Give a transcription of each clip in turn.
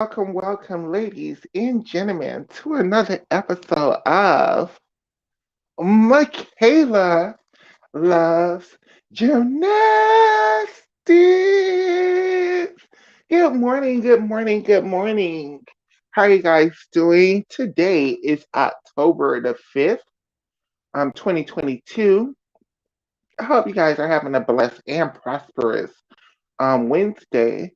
Welcome, ladies and gentlemen, to another episode of Michaela Loves Gymnastics. Good morning. How are you guys doing? Today is October the 5th, 2022. I hope you guys are having a blessed and prosperous Wednesday.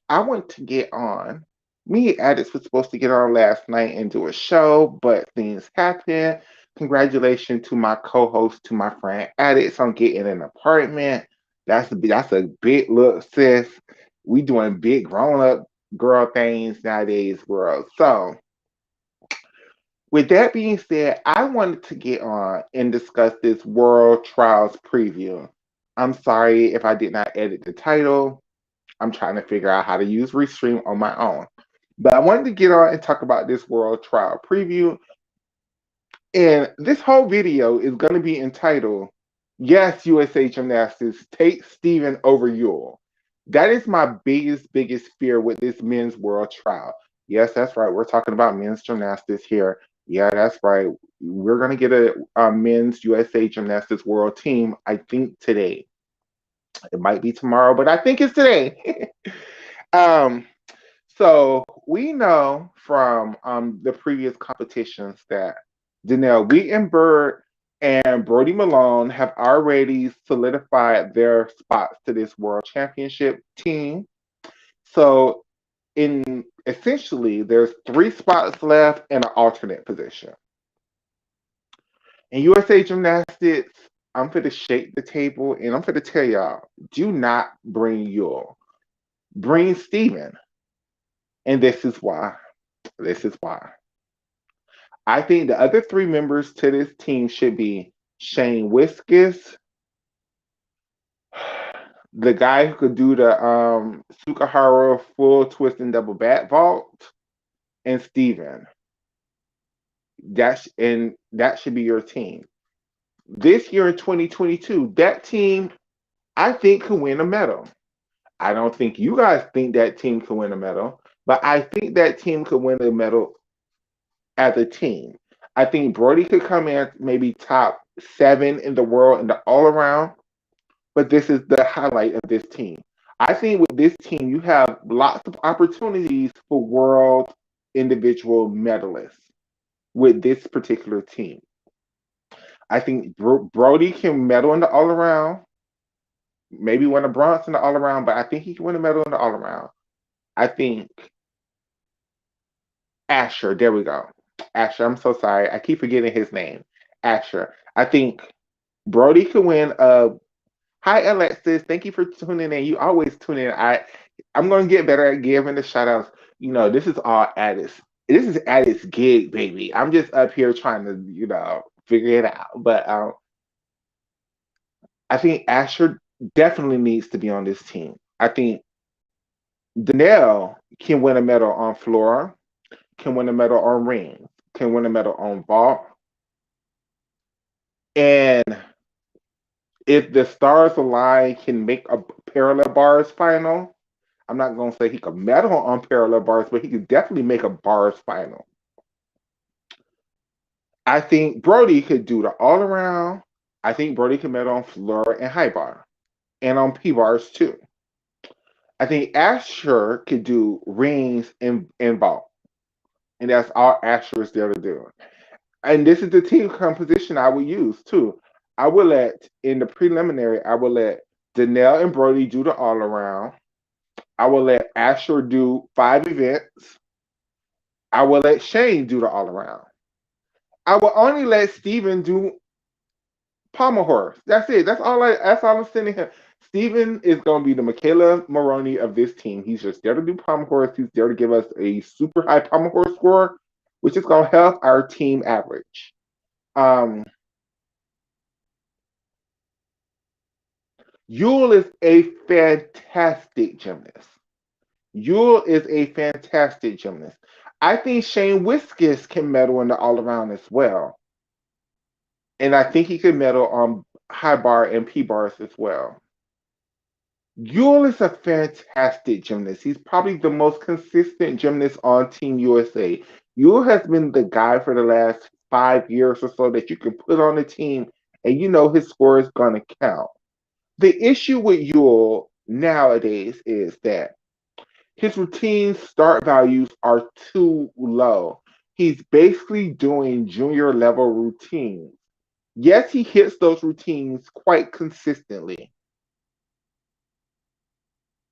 I want to get on. Me and Addis was supposed to get on last night and do a show, but things happened. Congratulations to my co-host, to my friend Addis on getting an apartment. That's a big look, sis. We doing big grown up girl things nowadays, world. So with that being said, I wanted to get on and discuss this World Trials preview. I'm sorry if I did not edit the title. I'm trying to figure out how to use Restream on my own. But I wanted to get on and talk about this World Trial preview. And this whole video is going to be entitled, Yes, USA Gymnastics, Take Steven over YUL. That is my biggest fear with this men's World Trial. Yes, that's right. We're talking about men's gymnastics here. Yeah, that's right. We're going to get a men's USA Gymnastics World team, I think, today. It might be tomorrow, but I think it's today. um, so we know from the previous competitions that Danelle Wittenberg and Brody Malone have already solidified their spots to this World Championship team. So in essentially, there's 3 spots left and an alternate position. In USA Gymnastics, I'm going to shake the table and I'm going to tell y'all, do not bring YUL. Bring Steven. And this is why. This is why. I think the other 3 members to this team should be Shane Wiskus, the guy who could do the Sukahara full twist and double back vault, and Steven. That should be your team. This year in 2022, that team I think could win a medal. I don't think you guys think that team could win a medal, but I think that team could win a medal as a team. I think Brody could come in maybe top 7 in the world in the all around, but this is the highlight of this team. I think with this team, you have lots of opportunities for world individual medalists with this particular team. I think Brody can medal in the all around, maybe win a bronze in the all around, but I think he can win a medal in the all around. I think Asher, there we go. Asher, I'm so sorry. I keep forgetting his name. Asher. I think Brody could win. Hi, Alexis. Thank you for tuning in. You always tune in. I'm going to get better at giving the shout outs. This is all Addis. This is Addis gig, baby. I'm just up here trying to, figure it out. But I think Asher definitely needs to be on this team. I think Danelle can win a medal on floor, can win a medal on ring, can win a medal on vault. And if the stars align, can make a parallel bars final. I'm not going to say he could medal on parallel bars, but he could definitely make a bars final. I think Brody could do the all around. I think Brody could medal on floor and high bar and on P bars too. I think Asher could do rings and vault. And that's all Asher is there to do. And this is the team composition I would use too. In the preliminary, I will let Danelle and Brody do the all around. I will let Asher do 5 events. I will let Shane do the all around. I will only let Steven do pommel horse. That's it. That's all I'm sending him. Steven is gonna be the Michaela Maroney of this team. He's just there to do pommel horse. He's there to give us a super high pommel horse score, which is gonna help our team average. YUL is a fantastic gymnast. YUL is a fantastic gymnast. I think Shane Wiskus can medal in the all around as well. And I think he could medal on high bar and P bars as well. Yule is a fantastic gymnast. He's probably the most consistent gymnast on Team USA. Yule has been the guy for the last 5 years or so that you can put on the team and you know his score is going to count. The issue with Yule nowadays is that his routine start values are too low. He's basically doing junior level routines. Yes, he hits those routines quite consistently.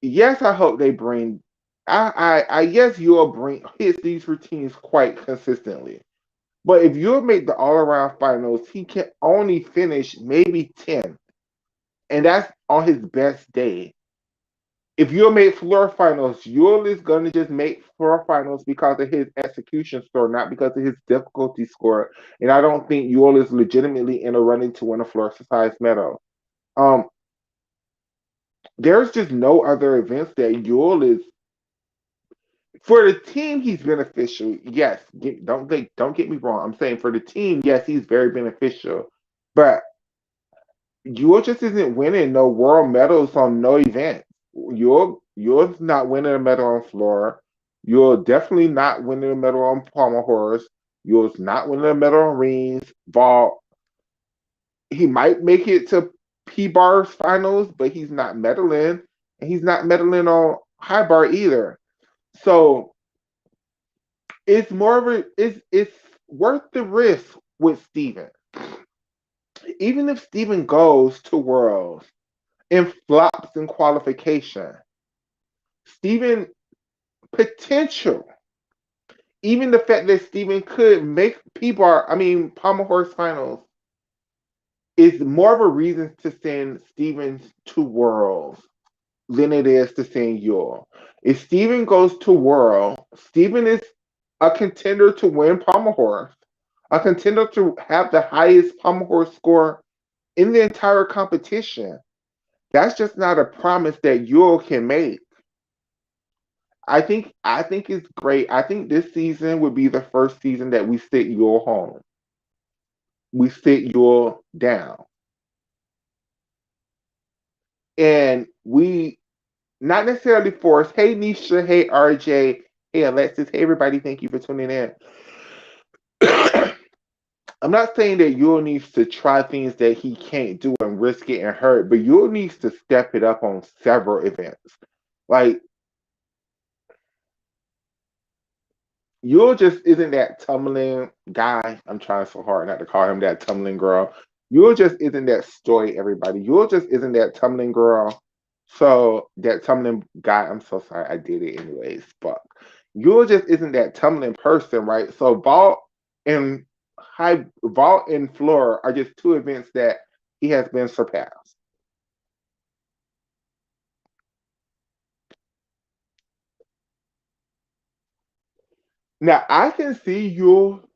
Yes, I hope they bring. I yes, you'll bring hits these routines quite consistently. But if you'll make the all around finals, he can only finish maybe 10, and that's on his best day. If you'll make floor finals, Yule is gonna just make floor finals because of his execution score, not because of his difficulty score. And I don't think Yule is legitimately in a running to win a floor size medal. Um, there's just no other events that Yule is for the team. He's beneficial. Yes, don't get me wrong. I'm saying for the team, yes, he's very beneficial. But Yule just isn't winning no world medals on no event. You're not winning a medal on floor. You're definitely not winning a medal on pommel horse. You're not winning a medal on rings, vault. He might make it to P bars finals, but he's not medaling, and he's not medaling on high bar either. So it's more of a it's worth the risk with Steven. Even if Steven goes to Worlds and flops in qualification, Steven potential. Even the fact that Steven could make P-bar, I mean Pommel Horse finals, is more of a reason to send Steven to Worlds than it is to send Yule. If Steven goes to World, Steven is a contender to win Pommel Horse, a contender to have the highest Pommel Horse score in the entire competition. That's just not a promise that Yule can make. I think it's great. I think this season would be the first season that we sit Yule home. We sit Yule down. And we not necessarily force, hey Nisha, hey RJ, hey Alexis, hey everybody, thank you for tuning in. I'm not saying that Yule needs to try things that he can't do and risk getting hurt, but Yule needs to step it up on several events. Like Yule just isn't that tumbling guy. I'm trying so hard not to call him that tumbling girl. Yule just isn't that story, everybody. Yule just isn't that tumbling girl. So that tumbling guy, I'm so sorry, I did it anyways. Fuck. Yule just isn't that tumbling person, right? So and vault and floor are just two events that he has been surpassed. Now I can see Yule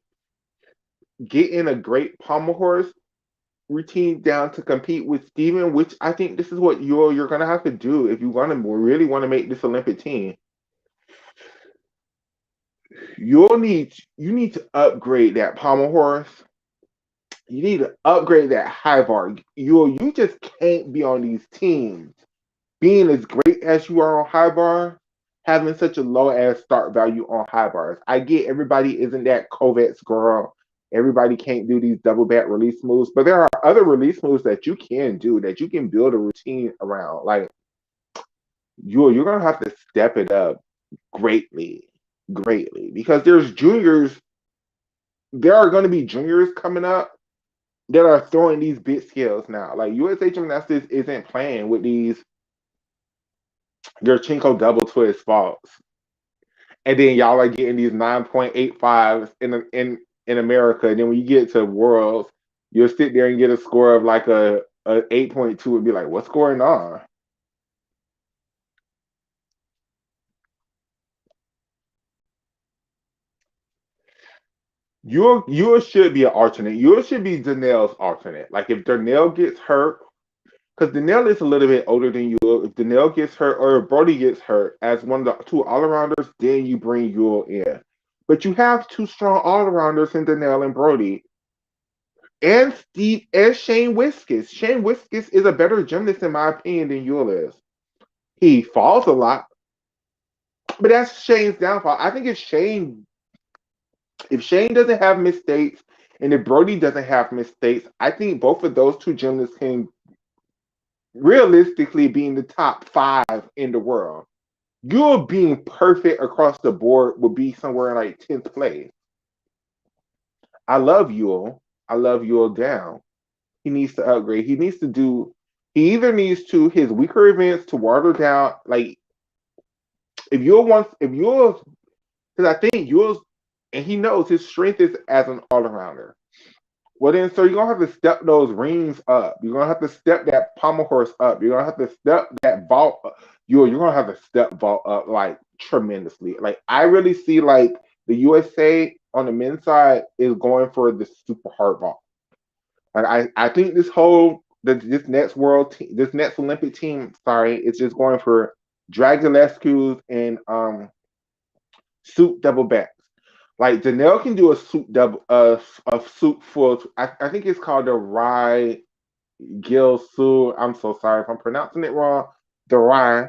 getting a great pommel horse routine down to compete with Steven, which I think this is what you're gonna have to do if you want to really want to make this Olympic team. You need to upgrade that pommel horse. You need to upgrade that high bar. You just can't be on these teams being as great as you are on high bar, having such a low ass start value on high bars. I get everybody isn't that Kovacs girl. Everybody can't do these double back release moves, but there are other release moves that you can do that you can build a routine around. Like you're gonna have to step it up greatly, greatly, because there's juniors. There are going to be juniors coming up that are throwing these big skills now. Like USA Gymnastics isn't playing with these your Chinko double twist faults, and then y'all are getting these 9.85s in America. And then when you get to Worlds, you'll sit there and get a score of like a 8.2 and be like, what's going on? You should be an alternate. You should be Danelle's alternate. Like if Danelle gets hurt, because Danelle is a little bit older than you. If Danelle gets hurt or if Brody gets hurt as one of the two all arounders, then you bring Yule in. But you have two strong all arounders in Danelle and Brody. And Steve and Shane Wiskus. Shane Wiskus is a better gymnast in my opinion than Yule is. He falls a lot, but that's Shane's downfall. I think if Shane doesn't have mistakes and if Brody doesn't have mistakes, I think both of those two gymnasts can realistically be in the top 5 in the world. You're being perfect across the board would be somewhere in like 10th place. I love YUL. I love YUL down. He needs to upgrade. He either needs to his weaker events to water down. Like if you'll, because I think you'll, and he knows his strength is as an all arounder. Well then, so you're gonna have to step those rings up. You're gonna have to step that pommel horse up. You're gonna have to step that vault up. You're gonna have to step vault up like tremendously. Like I really see like the USA on the men's side is going for the super hard vault. Like I think this next this next Olympic team, sorry, it's just going for drag Gillespie's and suit double backs. Like Janelle can do a suit double a suit full. I think it's called the Rye Gil Su. I'm so sorry if I'm pronouncing it wrong. The Rye.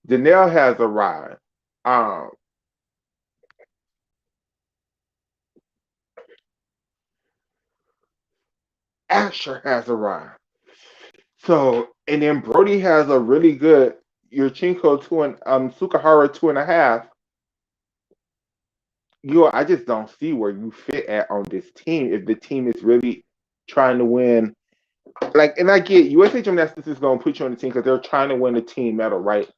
Janelle has a Rye. Um, Asher has a Rye. So and then Brody has a really good Yurchenko 2 and Sukahara 2.5. I just don't see where you fit at on this team if the team is really trying to win. Like, and I get USA Gymnastics is going to put you on the team because they're trying to win the team medal, right?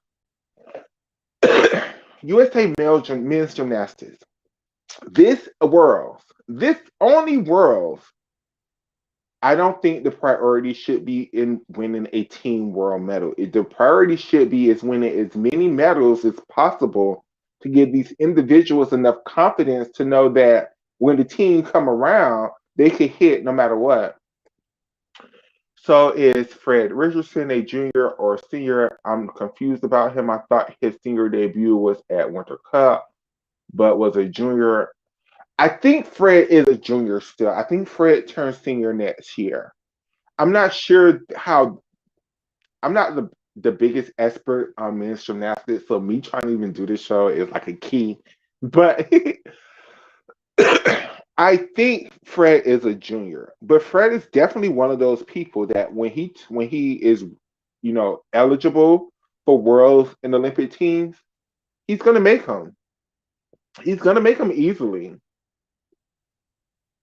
USA men's gymnastics. This only world, I don't think the priority should be in winning a team world medal. The priority should be is winning as many medals as possible to give these individuals enough confidence to know that when the team come around, they can hit no matter what. So is Fred Richardson a junior or senior? I'm confused about him. I thought his senior debut was at Winter Cup, but was a junior. I think Fred is a junior still. I think Fred turns senior next year. I'm not sure how. I'm not the biggest expert on men's gymnastics, so me trying to even do this show is like a key. But I think Fred is a junior, but Fred is definitely one of those people that when he is, eligible for worlds and Olympic teams, he's gonna make them. He's gonna make them easily.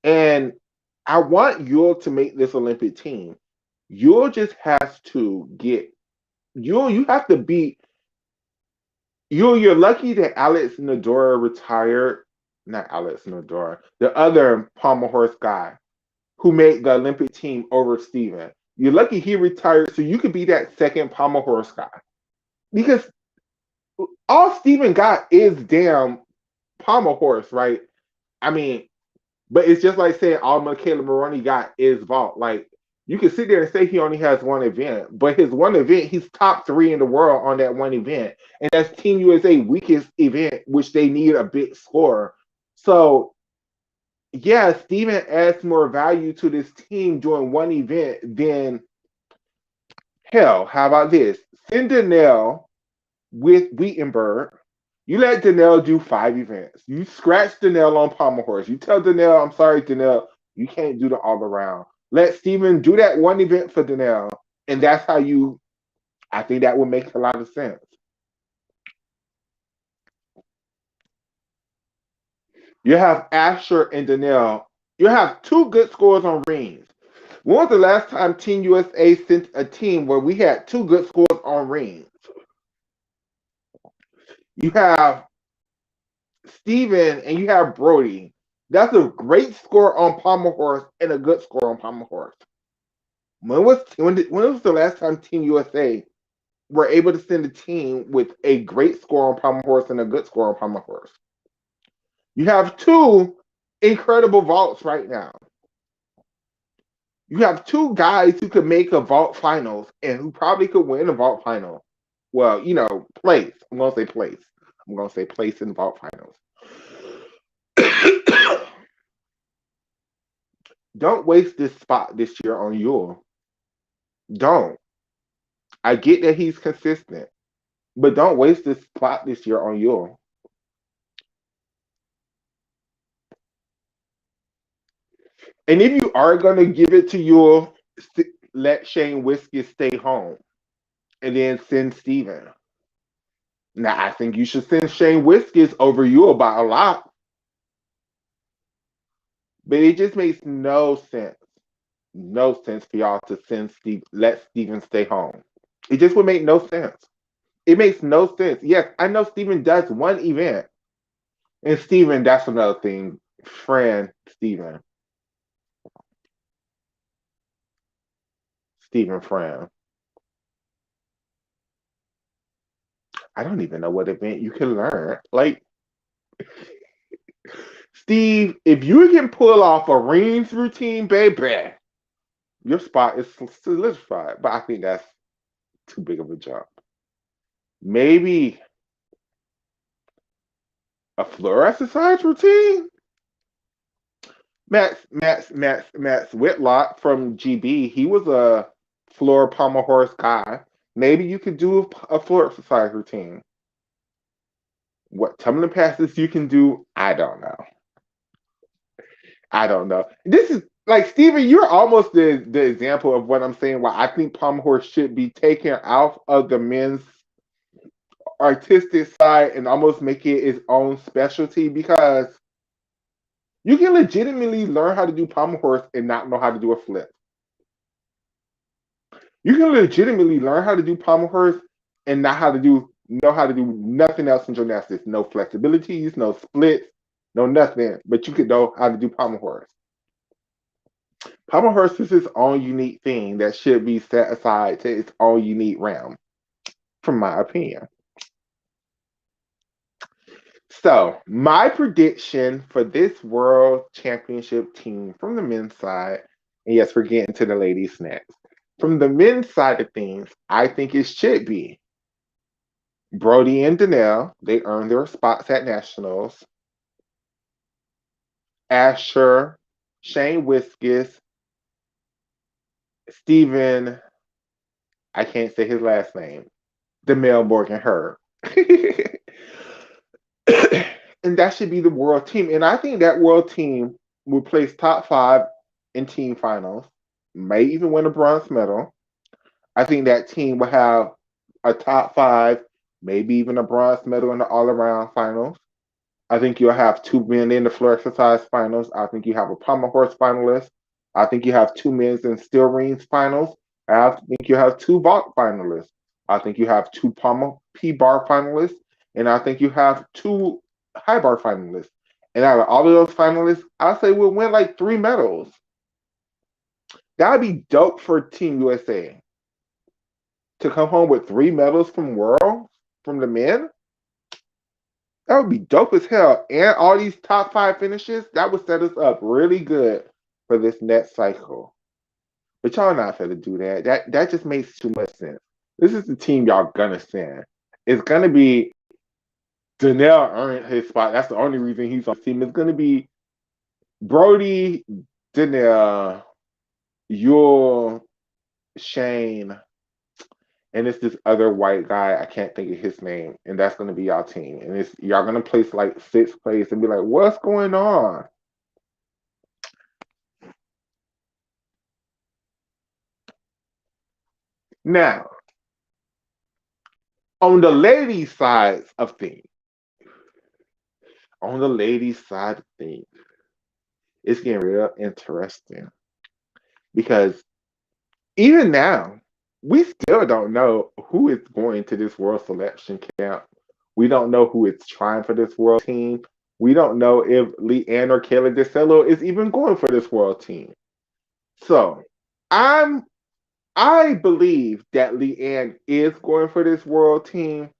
And I want Yule to make this Olympic team. Yule just has to get Yule. You have to beat Yule. You're lucky that Alex Nadora retired. Not Alex Nadora, the other pommel horse guy who made the Olympic team over Steven. You're lucky he retired so you could be that second pommel horse guy. Because all Steven got is damn pommel horse, right? I mean, but it's just like saying all Michaela Maroney got is vault. Like you can sit there and say he only has one event, but his one event, he's top 3 in the world on that one event. And that's Team USA weakest event, which they need a big score. So yeah, Steven adds more value to this team doing one event than hell. How about this? Send Danelle with Wittenberg. You let Danelle do 5 events. You scratch Danelle on pommel horse. You tell Danelle, I'm sorry, Danelle, you can't do the all around. Let Steven do that one event for Danelle. And that's how I think that would make a lot of sense. You have Asher and Danelle. You have 2 good scores on rings. When was the last time Team USA sent a team where we had 2 good scores on rings? You have Steven and you have Brody. That's a great score on pommel horse and a good score on pommel horse. When was the last time Team USA were able to send a team with a great score on pommel horse and a good score on pommel horse? You have 2 incredible vaults right now. You have 2 guys who could make a vault finals and who probably could win a vault final. Well, place. I'm gonna say place. I'm gonna say place in vault finals. Don't waste this spot this year on YUL. Don't. I get that he's consistent, but don't waste this spot this year on YUL. And if you are gonna give it to YUL, let Shane Whiskey stay home and then send Steven. Now I think you should send Shane Whiskers over YUL by a lot. But it just makes no sense. No sense for y'all to let Steven stay home. It just would make no sense. It makes no sense. Yes, I know Steven does one event. And Steven, that's another thing. Friend Steven. Steven Fran. I don't even know what event you can learn. Like, Steve, if you can pull off a rings routine, baby, your spot is solidified. But I think that's too big of a jump. Maybe a floor exercise routine? Max Whitlock from GB, he was a floor pommel horse guy. Maybe you could do a floor exercise routine. What tumbling passes you can do, I don't know. I don't know. This is like Steven, you're almost the example of what I'm saying. Why I think pommel horse should be taken out of the men's artistic side and almost make it its own specialty because you can legitimately learn how to do pommel horse and not know how to do a flip. You can legitimately learn how to do pommel horse and not how to do know how to do nothing else in gymnastics. No flexibilities, no splits, no nothing. But you can know how to do pommel horse. Pommel horse is its own unique thing that should be set aside to its own unique realm, from my opinion. So, my prediction for this World Championship team from the men's side, and yes, we're getting to the ladies next. From the men's side of things, I think it should be Brody and Danelle. They earned their spots at Nationals. Asher, Shane Whiskers, Stephen, I can't say his last name, Demel Morgan Herb. And that should be the world team. And I think that world team will place top 5 in team finals, may even win a bronze medal. I think that team will have a top 5, maybe even a bronze medal in the all around finals. I think you'll have 2 men in the floor exercise finals. I think you have a pommel horse finalist. I think you have 2 men's in steel rings finals. I think you have 2 vault finalists. I think you have 2 pommel P bar finalists. And I think you have 2 high bar finalists. And out of all of those finalists, I say we'll win like 3 medals. That would be dope for Team USA to come home with 3 medals from Worlds from the men. That would be dope as hell. And all these top 5 finishes, that would set us up really good for this next cycle. But y'all not gonna do that. That just makes too much sense. This is the team y'all gonna send. It's gonna be Danelle earned his spot. That's the only reason he's on the team. It's gonna be Brody, Danelle, YUL, Shane, and it's this other white guy. I can't think of his name, and that's gonna be y'all team. And it's y'all gonna place like 6th place and be like, "What's going on?" Now, on the ladies' side of things, it's getting real interesting because even now, we still don't know who is going to this world selection camp. We don't know who is trying for this world team. We don't know if Leanne or Kayla DeCello is even going for this world team. So I believe that Leanne is going for this world team.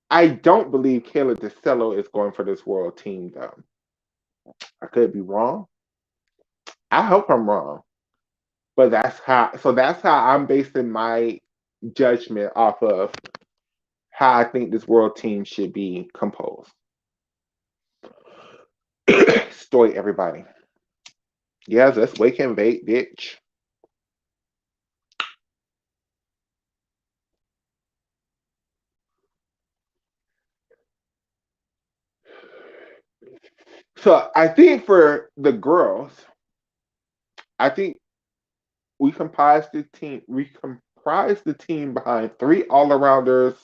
I don't believe Kayla DeCello is going for this world team though. I could be wrong. I hope I'm wrong. But that's how I'm basing my judgment off of how I think this world team should be composed. Story everybody. Yes, let's wake and bake, bitch. So I think for the girls, I think we comprise the team behind three all-arounders,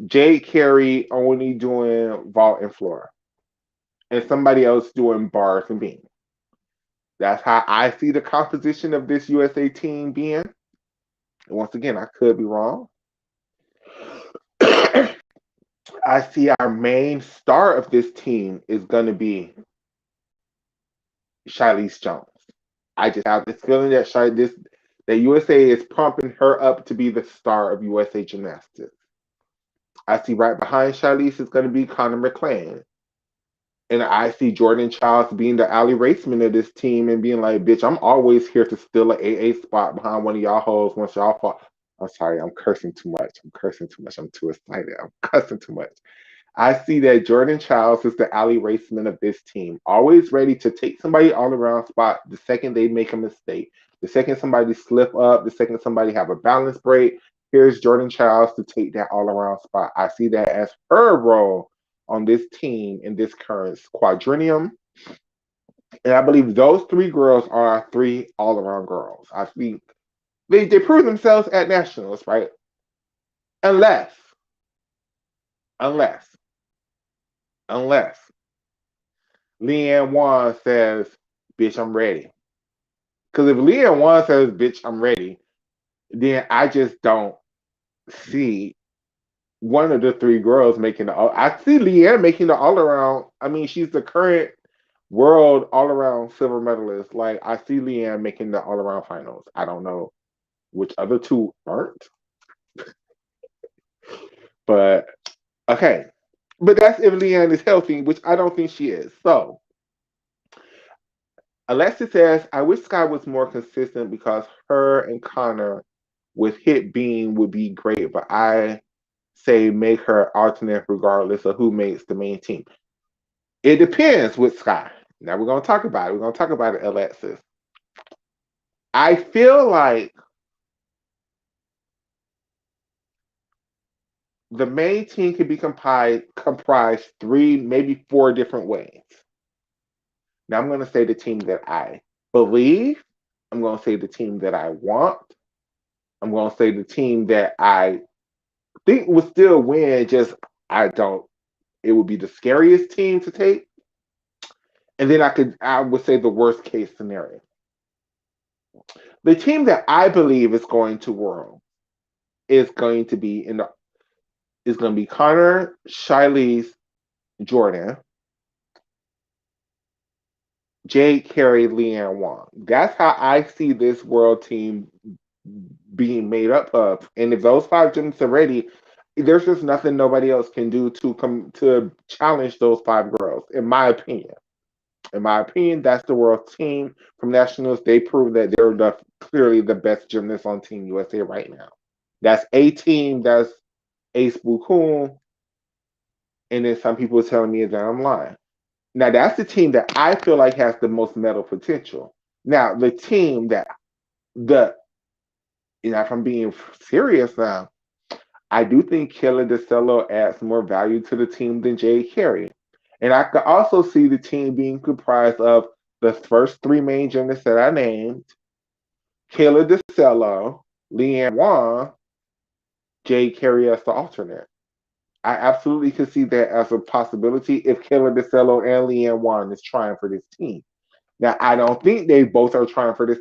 Jade Carey only doing vault and floor, and somebody else doing bars and beam. That's how I see the composition of this USA team being. And once again, I could be wrong. I see our main star of this team is going to be Shilese Jones. I just have this feeling that that USA is pumping her up to be the star of USA Gymnastics. I see right behind Shilese is going to be Connor McClain. And I see Jordan Childs being the alley raceman of this team and being like, bitch, I'm always here to steal an AA spot behind one of y'all hoes once y'all fall. I'm sorry, I'm cursing too much. I'm cursing too much. I'm too excited. I'm cussing too much. I see that Jordan Childs is the alley raceman of this team, always ready to take somebody all around spot the second they make a mistake. The second somebody slip up, the second somebody have a balance break, here's Jordan Childs to take that all around spot. I see that as her role on this team in this current quadrennium. And I believe those three girls are three all around girls. I think they prove themselves at nationals, right? Unless, unless, unless Leanne Wan says, bitch, I'm ready. Because if Leanne Wan says, bitch, I'm ready, then I just don't see one of the three girls making the all. I see Leanne making the all around. I mean, she's the current world all around silver medalist. Like, I see Leanne making the all around finals. I don't know which other two aren't, but okay. But that's if Leanne is healthy, which I don't think she is. So, Alexis says, I wish Sky was more consistent because her and Connor with hit being would be great, but I say make her alternate regardless of who makes the main team. It depends with Sky. Now we're gonna talk about it. We're gonna talk about it, Alexis. I feel like the main team could be comprised three, maybe four different ways. Now I'm gonna say the team that I believe. I'm gonna say the team that I want. I'm gonna say the team that I think will still win. Just I don't. It would be the scariest team to take, and then I would say the worst case scenario. The team that I believe is going to world is going to be Connor, Shilese, Jordan, Jade Carey, Leanne Wong. That's how I see this world team being made up of. And if those five gyms are ready, there's just nothing nobody else can do to come to challenge those five girls, in my opinion. In my opinion, that's the world team from nationals. They prove that they're clearly the best gymnasts on Team USA right now. That's a team. That's Ace Bukun, and then some people are telling me that I'm lying. Now that's the team that I feel like has the most medal potential. Now the team that the if I'm being serious now, I do think Kayla DeCello adds more value to the team than Jade Carey. And I could also see the team being comprised of the first three main gymnasts that I named, Kayla DeCello, Leanne Wong, Jade Carey as the alternate. I absolutely could see that as a possibility if Kayla DeCello and Leanne Wong is trying for this team. Now, I don't think they both are trying for this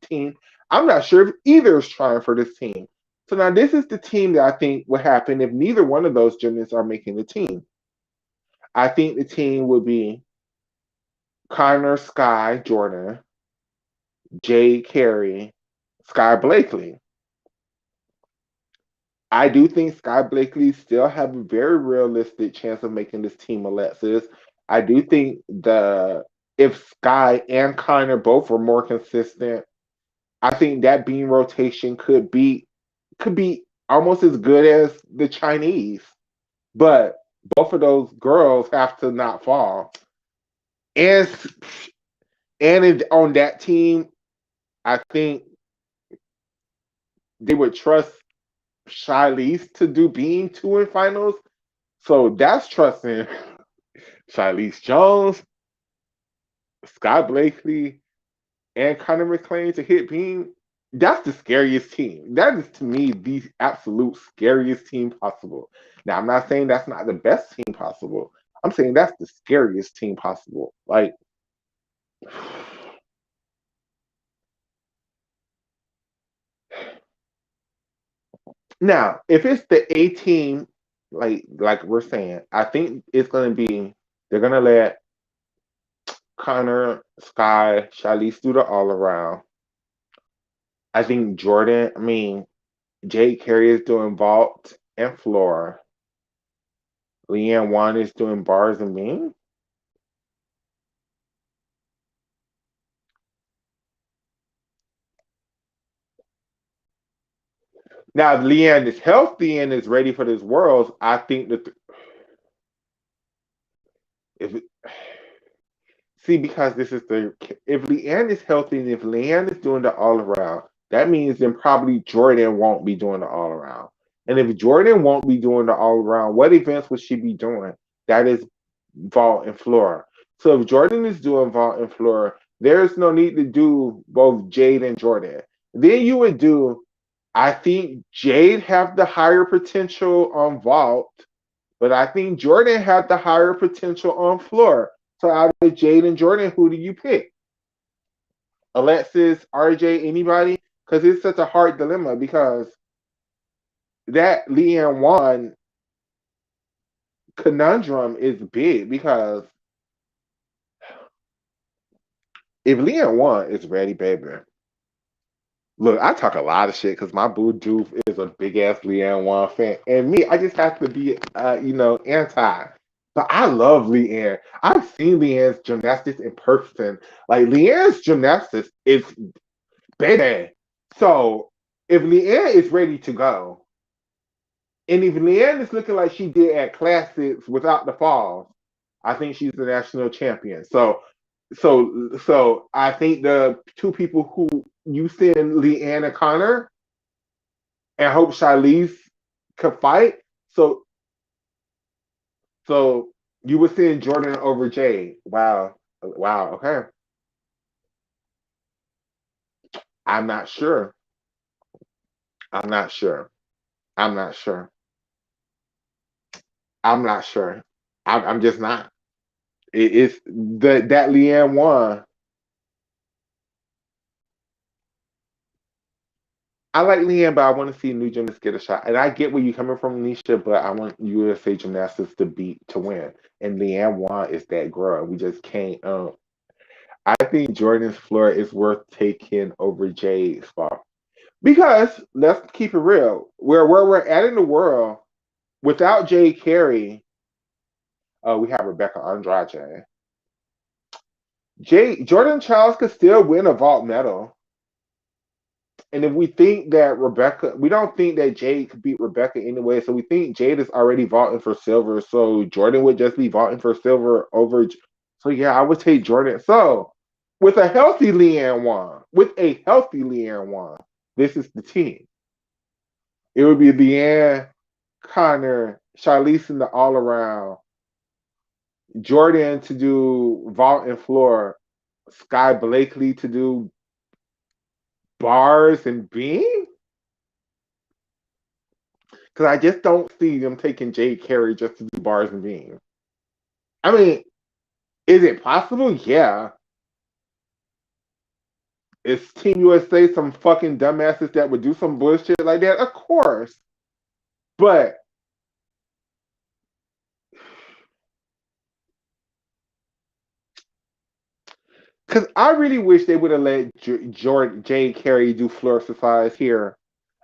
team. I'm not sure if either is trying for this team. So now this is the team that I think would happen if neither one of those gymnasts are making the team. I think the team would be Connor, Sky, Jordan, Jade Carey, Sky Blakely. I do think Sky Blakely still have a very realistic chance of making this team, Alexis. I do think if Sky and Connor both were more consistent, I think that beam rotation could be almost as good as the Chinese. But both of those girls have to not fall. And And on that team, I think they would trust Shilese to do being 2 in finals. So that's trusting Shilese Jones, Scott Blakely, and Connor McClain to hit Beam. That's the scariest team. That is to me the absolute scariest team possible. Now I'm not saying that's not the best team possible. I'm saying that's the scariest team possible. Like now, if it's the A team, like we're saying, I think it's gonna be they're gonna let Connor, Sky, Shalice do the all around. I think Jade Carey is doing vault and floor. Leanne Wan is doing bars and beam. Now, if Leanne is healthy and is ready for this Worlds, I think that if see, because this is the if Leanne is healthy and if Leanne is doing the all around, that means then probably Jordan won't be doing the all around. And if Jordan won't be doing the all around, what events would she be doing? That is vault and floor. So if Jordan is doing vault and floor, there's no need to do both Jade and Jordan. Then you would do, I think Jade have the higher potential on vault, but I think Jordan had the higher potential on floor. So out of Jade and Jordan, who do you pick? Alexis, RJ, anybody? Because it's such a hard dilemma because that Leanne Wan conundrum is big because if Leanne Wan is ready, baby. Look, I talk a lot of shit because my boo Doof is a big ass Leanne Wan fan, and me, I just have to be, anti. But I love Leanne. I've seen Leanne's gymnastics in person. Like Leanne's gymnastics is baby. So if Leanne is ready to go, and if Leanne is looking like she did at Classics without the falls, I think she's the national champion. So I think the two people who you send Leanne and Connor and hope Shilese could fight. So you would send Jordan over Jay. Wow. Wow. Okay. I'm not sure. I'm not sure. I'm not sure. I'm not sure. I'm just not. It's that Leanne won. I like Leanne, but I want to see New Gymnasts get a shot. And I get where you're coming from, Nisha, but I want USA Gymnastics to win. And Leanne Wan is that girl. We just can't. I think Jordan's floor is worth taking over Jade's spot because let's keep it real. Where we're at in the world, without Jade Carey, we have Rebecca Andrade. Jordan Childs could still win a vault medal. And if we think that we don't think that Jade could beat Rebecca anyway, so we think Jade is already vaulting for silver, so Jordan would just be vaulting for silver over. So yeah, I would take Jordan. So with a healthy Leanne Wan, this is the team. It would be Leanne, Connor, Charlize in the all around, Jordan to do vault and floor, Sky Blakely to do bars and beam. Because I just don't see them taking Jade Carey just to do bars and beam. I mean, is it possible? Yeah. Is Team USA some fucking dumbasses that would do some bullshit like that? Of course. But because I really wish they would have let Jade Carey do floor exercise here.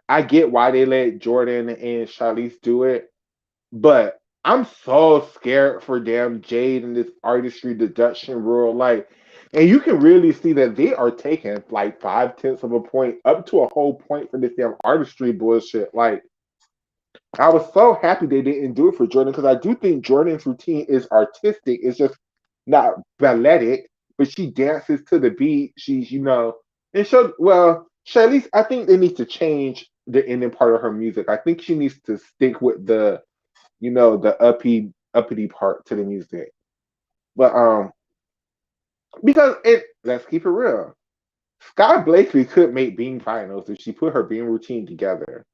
I get why they let Jordan and Charlize do it, but I'm so scared for damn Jade and this artistry deduction rule. Like, and you can really see that they are taking like 5/10 of a point up to a whole point for this damn artistry bullshit. Like, I was so happy they didn't do it for Jordan because I do think Jordan's routine is artistic. It's just not balletic. but she dances to the beat. She's, and well, Charlize, I think they need to change the ending part of her music. I think she needs to stick with the uppity part to the music. But because let's keep it real. Sky Blakely could make Beam finals if she put her Beam routine together.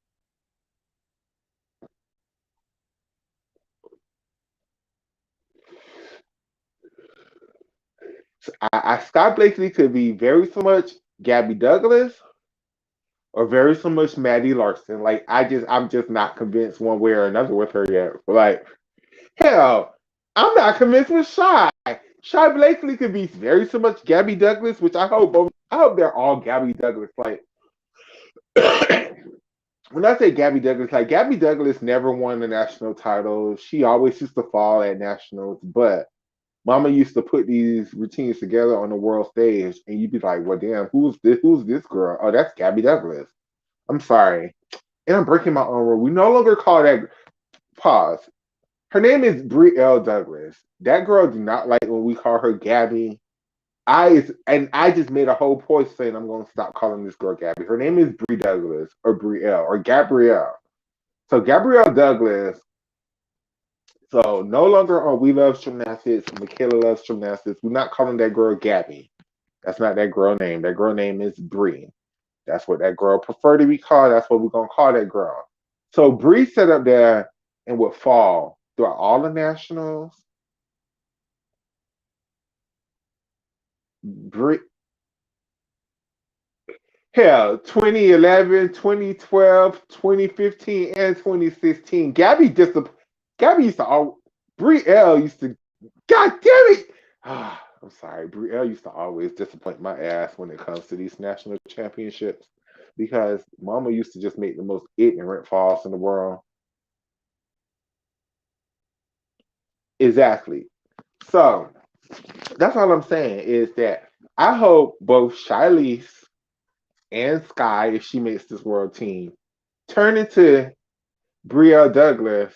Sky Blakely could be very so much Gabby Douglas or very so much Maddie Larson. Like I'm just not convinced one way or another with her yet. Like hell, I'm not convinced with Shy. Shy Blakely could be very so much Gabby Douglas, which I hope they're all Gabby Douglas. Like when I say Gabby Douglas, like Gabby Douglas never won the national title. She always used to fall at nationals, but Mama used to put these routines together on the world stage, and you'd be like, "Well, damn, who's this? Who's this girl? Oh, that's Gabby Douglas." I'm sorry, and I'm breaking my own rule. We no longer call that pause. Her name is Brielle Douglas. That girl do not like when we call her Gabby. I just made a whole point saying I'm going to stop calling this girl Gabby. Her name is Brie Douglas or Brielle or Gabrielle. So Gabrielle Douglas. So no longer on We Love Gymnastics, Makayla Loves Gymnastics. We're not calling that girl Gabby. That's not that girl name. That girl name is Brie. That's what that girl prefer to be called. That's what we're gonna call that girl. So Bree set up there and would fall throughout all the nationals. Bree, hell, 2011, 2012, 2015, and 2016. Gabby used to all Brie L used to God damn it! I'm sorry. Brielle used to always disappoint my ass when it comes to these national championships because Mama used to just make the most ignorant falls in the world. Exactly. So that's all I'm saying is that I hope both Shiley's and Sky, if she makes this world team, turn into Brielle Douglas.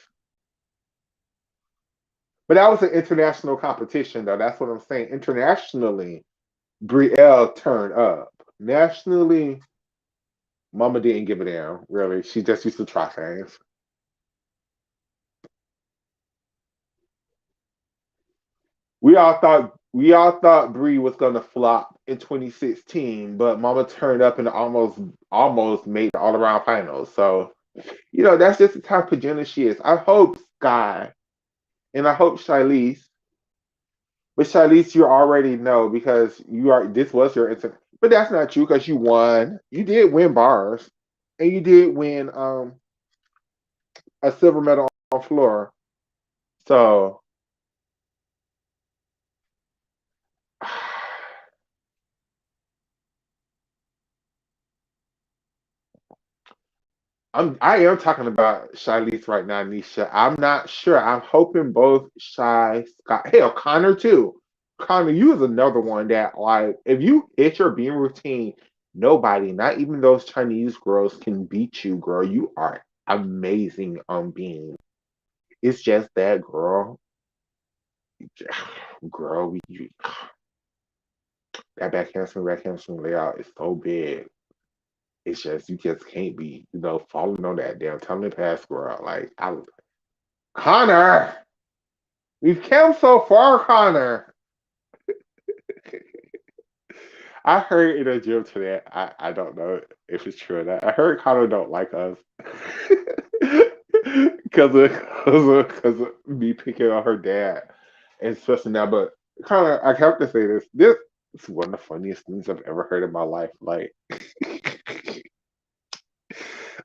But that was an international competition, though. That's what I'm saying. Internationally, Brielle turned up. Nationally, Mama didn't give a damn, really. She just used to try things. We all thought Bree was gonna flop in 2016, but Mama turned up and almost made the all around finals. So, that's just the type of gender she is. I hope Sky and I hope Shilese, but Shilese you already know because this was your but that's not true because you won. You did win bars. And you did win a silver medal on floor. So I am talking about Shilese right now, Nisha. I'm not sure. I'm hoping both Shy, Scott, hell, Connor too. Connor, you is another one that like if you hit your beam routine, nobody, not even those Chinese girls, can beat you, girl. You are amazing on beam. It's just that girl, girl, that backhand swing layout is so big. It's just you just can't be, falling on that damn tumbling pass girl. Like Connor, we've come so far, Connor. I heard in a gym today. I don't know if it's true or not. I heard Connor don't like us because of me picking on her dad, and especially now. But Connor, I have to say this. This is one of the funniest things I've ever heard in my life. Like,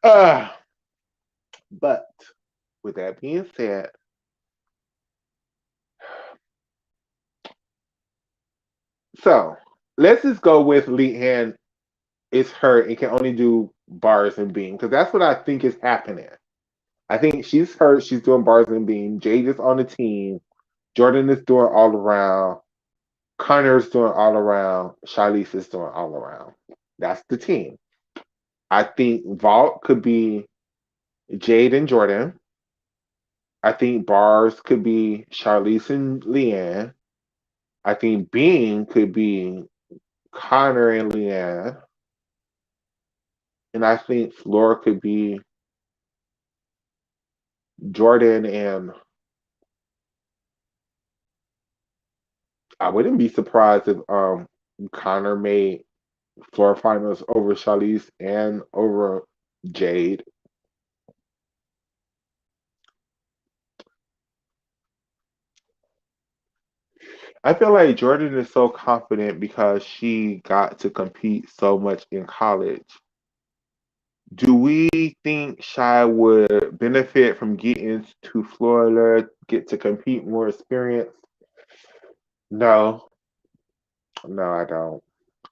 uh, but with that being said, so let's just go with Leanne is hurt and can only do bars and beam because that's what I think is happening. I think she's hurt. She's doing bars and beam. Jade is on the team. Jordan is doing all around. Connor is doing all around. Charlize is doing all around. That's the team. I think Vault could be Jade and Jordan. I think bars could be Charlize and Leanne. I think Bean could be Connor and Leanne. And I think Flora could be Jordan, and I wouldn't be surprised if Connor made Flora finals over Charlize and over Jade. I feel like Jordan is so confident because she got to compete so much in college. Do we think Shy would benefit from getting to Florida, get to compete more experience? No, no, I don't.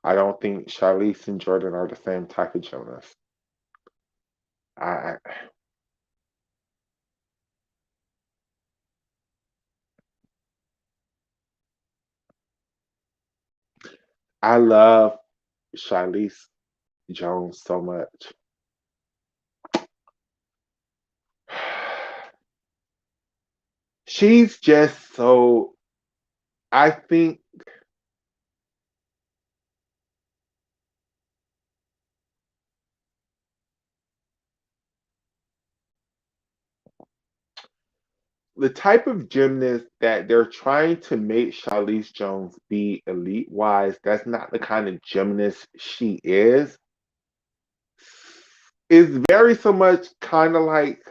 I don't think Charlize and Jordan are the same type of gymnast. I I love Charlize Jones so much. She's just so. I think the type of gymnast that they're trying to make Charlize Jones be elite wise, that's not the kind of gymnast she is. Is very so much kind of like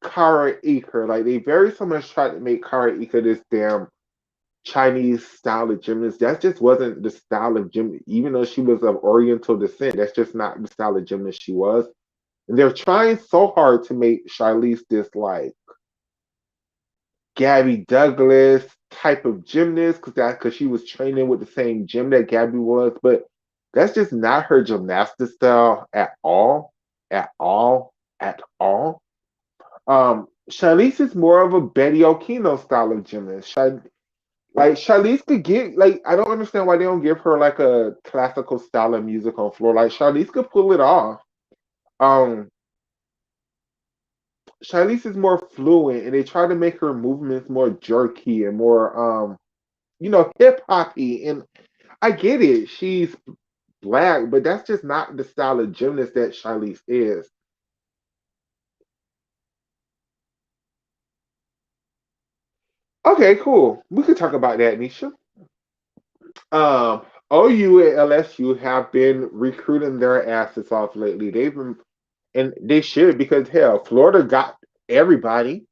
Kara Eker. Like they very so much tried to make Kara Eker this damn Chinese style of gymnast. That just wasn't the style of gym. Even though she was of Oriental descent, that's just not the style of gymnast she was. And they're trying so hard to make Charlize this like Gabby Douglas type of gymnast because she was training with the same gym that Gabby was, but that's just not her gymnastic style at all, at all, at all. Charlize is more of a Betty Okino style of gymnast. Like Charlize could get like I don't understand why they don't give her like a classical style of music on floor. Like Charlize could pull it off. Um, Charlize is more fluent, and they try to make her movements more jerky and more hip hoppy. And I get it, she's black, but that's just not the style of gymnast that Charlize is. Okay, cool. We could talk about that, Nisha. OU and LSU have been recruiting their asses off lately. They've been, and they should because hell, Florida got everybody.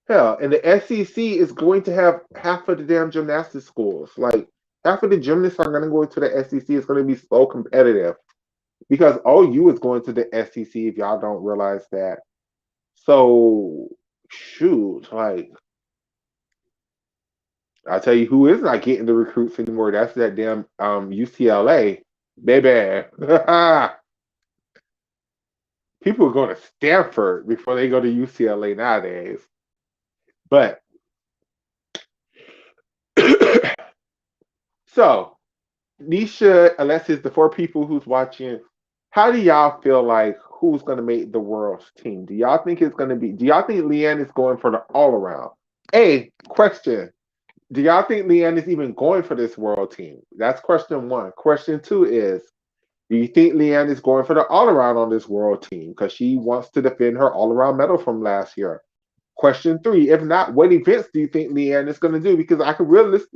Hell, and the SEC is going to have half of the damn gymnastics schools. Like half of the gymnasts are going to go to the SEC. It's going to be so competitive because OU is going to the SEC. If y'all don't realize that, so shoot, like I tell you, who is not getting the recruits anymore? That's that damn UCLA, baby. People are going to Stanford before they go to UCLA nowadays. But so, Nisha, Alexis, the four people who's watching, how do y'all feel like who's going to make the world's team? Do y'all think it's going to be? Do y'all think Leanne is going for the all around? A question: do y'all think Leanne is even going for this world team? That's question one. Question two is, do you think Leanne is going for the all around on this world team because she wants to defend her all around medal from last year? Question three, if not, what events do you think Leanne is going to do? Because I could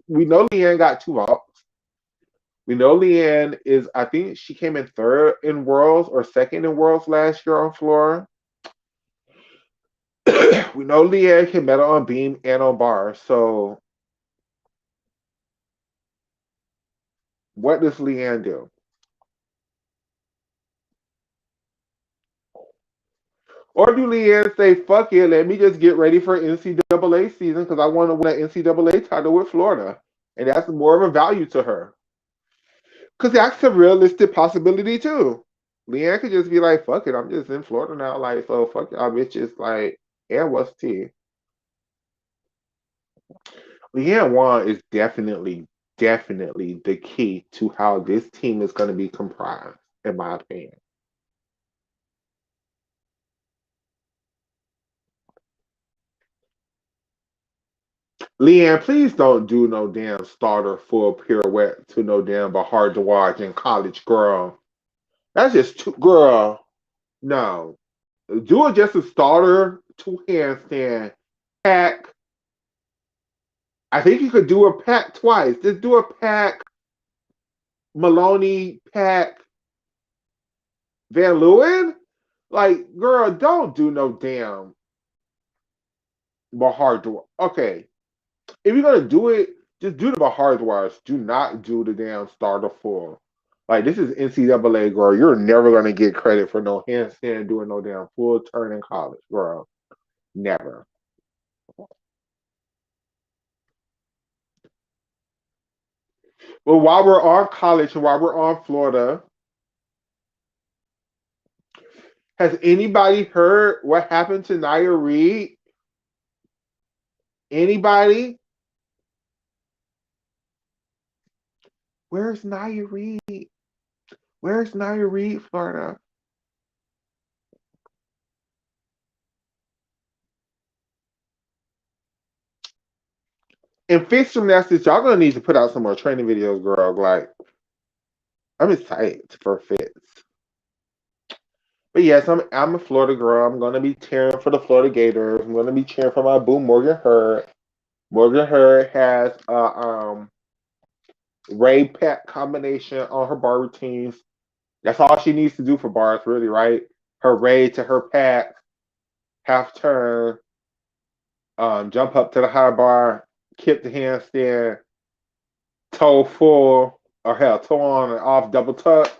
we know Leanne got two vaults. We know Leanne is, I think she came in third in Worlds or second in Worlds last year on floor. We know Leanne can medal on beam and on bar. So what does Leanne do? Or do Leanne say, fuck it, let me just get ready for NCAA season because I want to win an NCAA title with Florida? And that's more of a value to her. Because that's a realistic possibility too. Leanne could just be like, fuck it, I'm just in Florida now. Like, so fuck y'all bitches. Like, and what's tea? Leanne Wan is definitely the key to how this team is going to be comprised, in my opinion. Leanne, please don't do no damn starter full pirouette to no damn but hard to watch in college, girl. That's just too, girl. No. Do it just a starter, two handstand, pack. I think you could do a pack twice. Just do a pack, Maloney, pack, Van Leeuwen. Like, girl, don't do no damn but hard to. Okay, if you're gonna do it, just do the Bahar Dwars. Do not do the damn starter full. Like this is NCAA, girl. You're never gonna get credit for no handstand doing no damn full turn in college, girl. Never. Well, while we're on college and while we're on Florida, has anybody heard what happened to Nia Reed? Anybody? Where's Nia Reed? Where's Nia Reed, Florida? And Fitz Gymnastics, y'all gonna need to put out some more training videos, girl. Like, I'm excited for Fitz. But yes, I'm a Florida girl. I'm gonna be cheering for the Florida Gators. I'm gonna be cheering for my boo Morgan Hurd. Morgan Hurd has a Ray Pet combination on her bar routines. That's all she needs to do for bars, really, right? Her Ray to her Pat, half turn, jump up to the high bar, kick the handstand, toe full, or hell, toe on and off double tuck.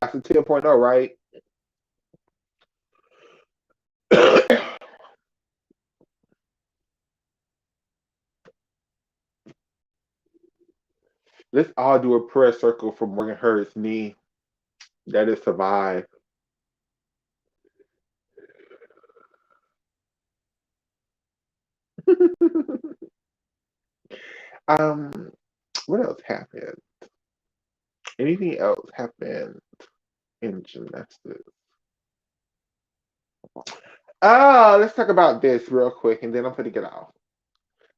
That's a 10.0, right? Let's all do a prayer circle for Morgan Hurd's knee that it survived. um, what else happened? Anything else happened in gymnastics? Oh, let's talk about this real quick, and then I'm gonna get off.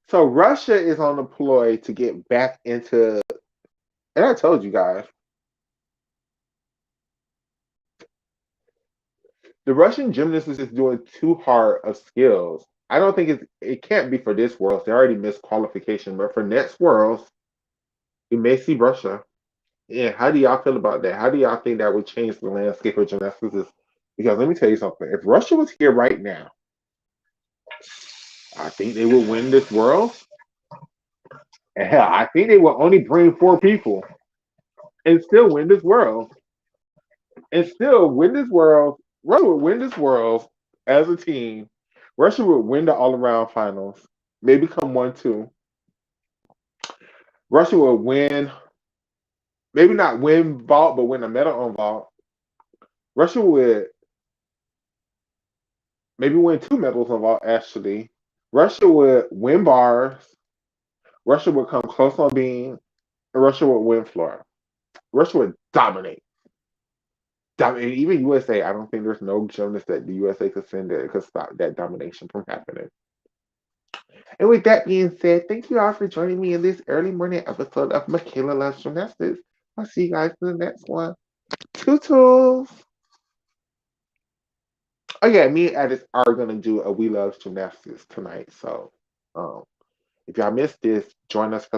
So Russia is on the ploy to get back into, and I told you guys, the Russian gymnastics is doing too hard of skills. I don't think it can't be for this world. They already missed qualification, but for next worlds, we may see Russia. Yeah, how do y'all feel about that? How do y'all think that would change the landscape of gymnastics? Because let me tell you something. If Russia was here right now, I think they would win this world. And hell, I think they will only bring 4 people and still win this world. And still win this world. Russia would win this world as a team. Russia would win the all around finals. Maybe come 1-2. Russia would win, maybe not win vault, but win a medal on vault. Russia would maybe win 2 medals on vault, actually. Russia would win bars. Russia would come close on beam. And Russia would win floor. Russia would dominate. Even USA, I don't think there's no gymnast that the USA could send that could stop that domination from happening. And with that being said, thank you all for joining me in this early morning episode of Makayla Loves Gymnastics. I'll see you guys in the next one. Tootles! Oh yeah, me and Addis are gonna do a We Love Gymnastics tonight. So if y'all missed this, join us